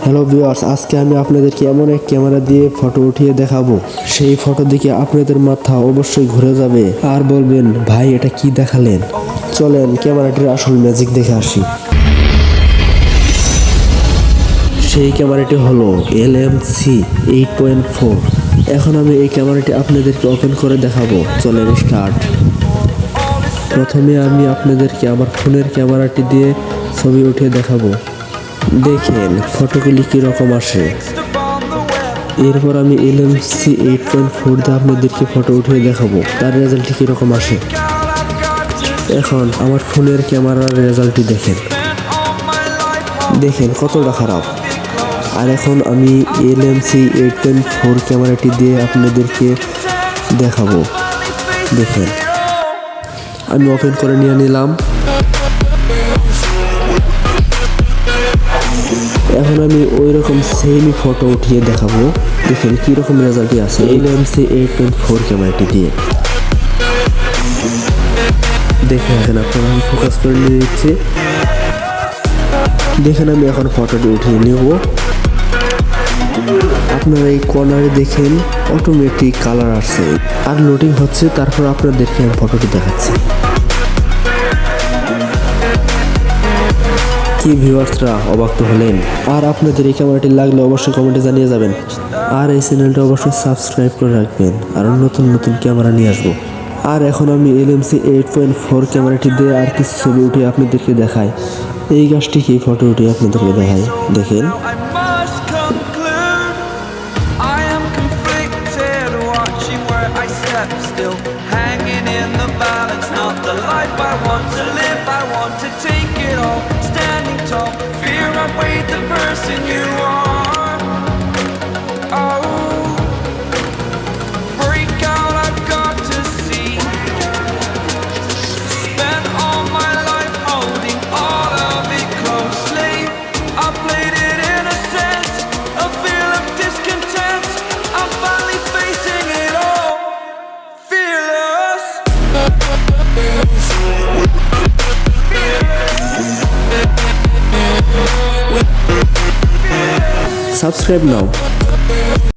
Hello viewers, আজকে আমি আপনাদেরকে এমন এক ক্যামেরা দিয়ে ফটো উঠিয়ে দেখাবো। সেই ফটো দেখে আপনাদের মাথা অবশ্যই ঘুরে যাবে আর বলবেন, ভাই এটা কি দেখালেন। চলেন ক্যামেরাটির আসল ম্যাজিক দেখে আসি। সেই ক্যামেরাটি হলো LMC8.4। এখন আমি এই ক্যামেরাটি আপনাদেরকে ওপেন করে দেখাবো। চলেন স্টার্ট। প্রথমে আমি আপনাদেরকে আমার ফোনের ক্যামেরাটি দিয়ে ছবি উঠিয়ে দেখাবো। দেখেন ফটোগুলি কীরকম আসে। এরপর আমি LMC8.4 দিয়ে আপনাদেরকে ফটো উঠিয়ে দেখাবো তার রেজাল্টটি কীরকম আসে। এখন আমার ফোনের ক্যামেরার রেজাল্টটি দেখেন কতটা খারাপ। আর এখন আমি LMC8.4 ক্যামেরাটি দিয়ে আপনাদেরকে দেখাবো। দেখেন আমি ওপেন করে নিয়ে নিলাম। এখন আমি ওই রকম সেমই ফটো উঠিয়ে দেখাবো। দেখেন কীরকম রেজাল্টই আছে LMC8.4 ক্যামেরাটি দিয়ে। দেখেন এখন আপনারা আমি ফোকাস করে নিয়ে নিচ্ছি। দেখেন আমি এখন ফটোটি উঠিয়ে নেব। আপনারা এই কর্নারে দেখেন অটোমেটিক কালার আসছে আর লোডিং হচ্ছে। তারপর আপনাদেরকে আমি ফটোটি দেখাচ্ছি। কি ভিউয়ার্সরা অবাক তো হলেন। আর আপনাদের এই ক্যামেরাটি লাগলে অবশ্যই কমেন্টে জানিয়ে যাবেন। আর এই চ্যানেলটা অবশ্যই সাবস্ক্রাইব করে রাখবেন, আর নতুন নতুন ক্যামেরা নিয়ে আসবো। আর এখন আমি LMC8.4 ক্যামেরাটি দিয়ে আর কিছু ছবি উঠে আপনাদেরকে দেখাই। এই গাছটিকে ফটো উঠে আপনাদেরকে দেখাই। দেখেন still hanging in the balance, not the life I want to live. I want to take it all, standing tall, fear I weighed the person you are. Oh, break out, I've got to see. Spent all my life holding all of it closely. I played it in a sense, a feel of discontent. I'm finally facing it all. subscribe now.